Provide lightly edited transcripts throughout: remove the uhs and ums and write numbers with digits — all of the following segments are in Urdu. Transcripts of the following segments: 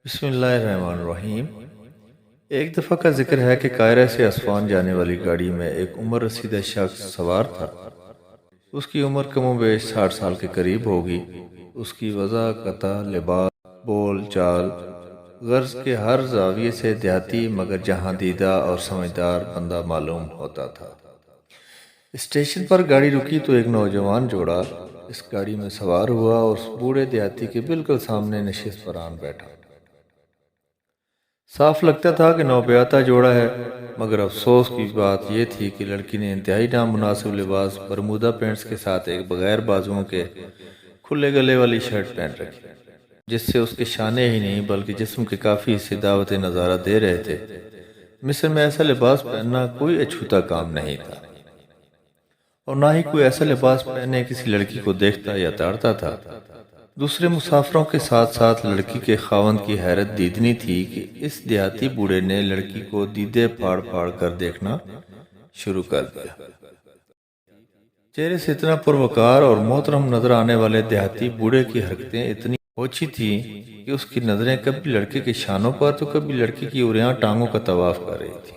بسم اللہ الرحمن الرحیم۔ ایک دفعہ کا ذکر ہے کہ قاہرہ سے اسفان جانے والی گاڑی میں ایک عمر رسیدہ شخص سوار تھا۔ اس کی عمر کم و بیش 60 سال کے قریب ہوگی۔ اس کی وضع، قطع، لباس، بول چال، غرض کے ہر زاویے سے دیہاتی مگر جہاں دیدہ اور سمجھدار بندہ معلوم ہوتا تھا۔ اسٹیشن پر گاڑی رکی تو ایک نوجوان جوڑا اس گاڑی میں سوار ہوا اور اس بوڑھے دیہاتی کے بالکل سامنے نشست پر آن بیٹھا۔ صاف لگتا تھا کہ نوبیاتا جوڑا ہے، مگر افسوس کی بات یہ تھی کہ لڑکی نے انتہائی نامناسب لباس برمودا پینٹس کے ساتھ ایک بغیر بازوؤں کے کھلے گلے والی شرٹ پہن رکھی، جس سے اس کے شانے ہی نہیں بلکہ جسم کے کافی حصے دعوت نظارہ دے رہے تھے۔ مصر میں ایسا لباس پہننا کوئی اچھوتا کام نہیں تھا، اور نہ ہی کوئی ایسا لباس پہنے کسی لڑکی کو دیکھتا یا تاڑتا تھا۔ دوسرے مسافروں کے ساتھ ساتھ لڑکی کے خاوند کی حیرت دیدنی تھی کہ اس دیہاتی بوڑھے نے لڑکی کو دیدے پھاڑ پھاڑ کر دیکھنا شروع کر دیا۔ چہرے سے اتنا پروکار اور محترم نظر آنے والے دیہاتی بوڑھے کی حرکتیں اتنی اوچھی تھیں کہ اس کی نظریں کبھی لڑکے کے شانوں پر تو کبھی لڑکی کی اوریاں ٹانگوں کا طواف کر رہی تھی۔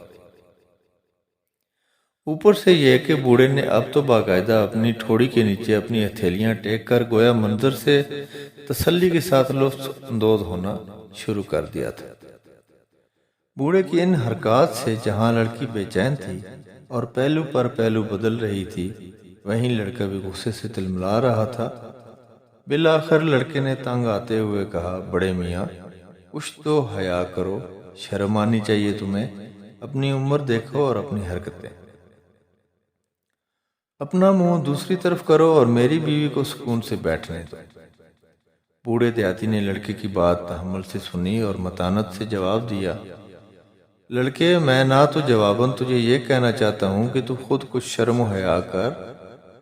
اوپر سے یہ کہ بوڑھے نے اب تو باقاعدہ اپنی ٹھوڑی کے نیچے اپنی ہتھیلیاں ٹیک کر گویا منظر سے تسلی کے ساتھ لطف اندوز ہونا شروع کر دیا تھا۔ بوڑھے کی ان حرکات سے جہاں لڑکی بے چین تھی اور پہلو پر پہلو بدل رہی تھی، وہیں لڑکا بھی غصے سے تلملا رہا تھا۔ بالآخر لڑکے نے تنگ آتے ہوئے کہا، بڑے میاں کچھ تو حیا کرو، شرم آنی چاہیے تمہیں، اپنی عمر دیکھو اور اپنی حرکتیں، اپنا منہ دوسری طرف کرو اور میری بیوی کو سکون سے بیٹھنے دو۔ بوڑھے دیہاتی نے لڑکے کی بات تحمل سے سنی اور متانت سے جواب دیا، لڑکے میں نہ تو جواباً تجھے یہ کہنا چاہتا ہوں کہ تو خود کچھ شرم و حیا کر،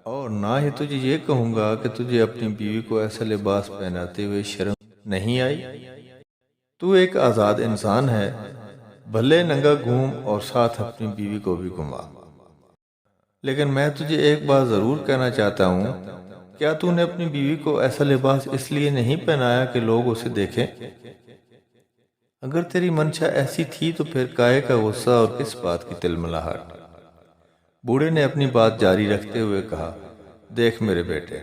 اور نہ ہی تجھے یہ کہوں گا کہ تجھے اپنی بیوی کو ایسا لباس پہناتے ہوئے شرم نہیں آئی۔ تو ایک آزاد انسان ہے، بھلے ننگا گھوم اور ساتھ اپنی بیوی کو بھی گھما، لیکن میں تجھے ایک بات ضرور کہنا چاہتا ہوں، کیا تو نے اپنی بیوی کو ایسا لباس اس لیے نہیں پہنایا کہ لوگ اسے دیکھیں؟ اگر تیری منشا ایسی تھی تو پھر کائے کا غصہ اور کس بات کی تلملاہٹ؟ بوڑھے نے اپنی بات جاری رکھتے ہوئے کہا، دیکھ میرے بیٹے،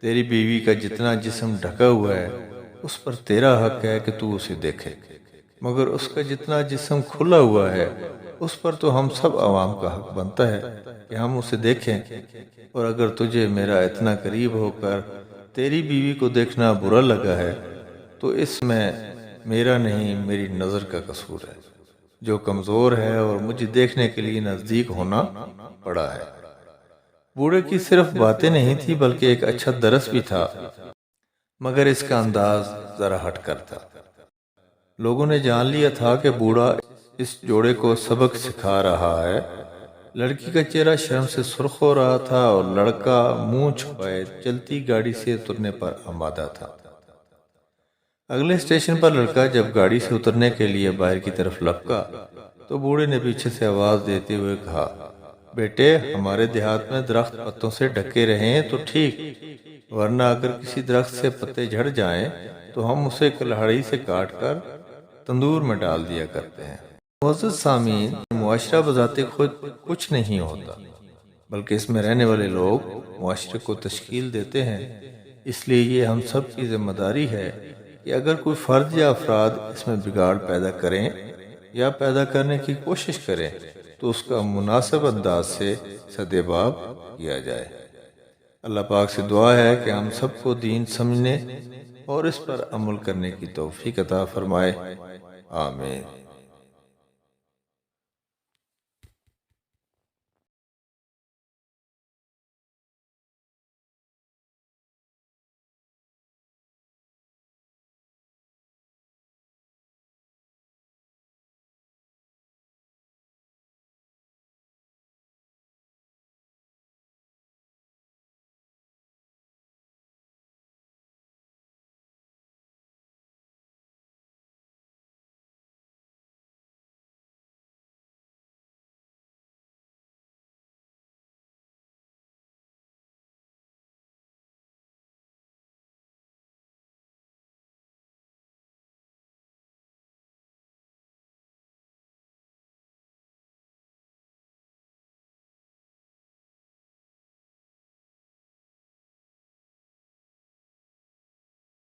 تیری بیوی کا جتنا جسم ڈھکا ہوا ہے اس پر تیرا حق ہے کہ تو اسے دیکھے، مگر اس کا جتنا جسم کھلا ہوا ہے اس پر تو ہم سب عوام کا حق بنتا ہے کہ ہم اسے دیکھیں، اور اگر تجھے میرا اتنا قریب ہو کر تیری بیوی کو دیکھنا برا لگا ہے تو اس میں میرا نہیں میری نظر کا قصور ہے، جو کمزور ہے اور مجھے دیکھنے کے لیے نزدیک ہونا پڑا ہے۔ بوڑھے کی صرف باتیں نہیں تھی بلکہ ایک اچھا درس بھی تھا، مگر اس کا انداز ذرا ہٹ کر تھا۔ لوگوں نے جان لیا تھا کہ بوڑھا اس جوڑے کو سبق سکھا رہا ہے۔ لڑکی کا چہرہ شرم سے سرخ ہو رہا تھا اور لڑکا منہ چھپائے چلتی گاڑی سے اترنے پر آمادہ تھا۔ اگلے اسٹیشن پر لڑکا جب گاڑی سے اترنے کے لیے باہر کی طرف لپکا تو بوڑھے نے پیچھے سے آواز دیتے ہوئے کہا، بیٹے ہمارے دیہات میں درخت پتوں سے ڈھکے رہیں تو ٹھیک، ورنہ اگر کسی درخت سے پتے جھڑ جائیں تو ہم اسے کلہاڑی سے کاٹ کر تندور میں ڈال دیا کرتے ہیں۔ معزز سامعین، معاشرہ بذات خود کچھ نہیں ہوتا، بلکہ اس میں رہنے والے لوگ معاشرے کو تشکیل دیتے ہیں۔ اس لیے یہ ہم سب کی ذمہ داری ہے کہ اگر کوئی فرد یا افراد اس میں بگاڑ پیدا کریں یا پیدا کرنے کی کوشش کریں تو اس کا مناسب انداز سے سدباب کیا جائے۔ اللہ پاک سے دعا ہے کہ ہم سب کو دین سمجھنے اور اس پر عمل کرنے کی توفیق عطا فرمائے، آمین۔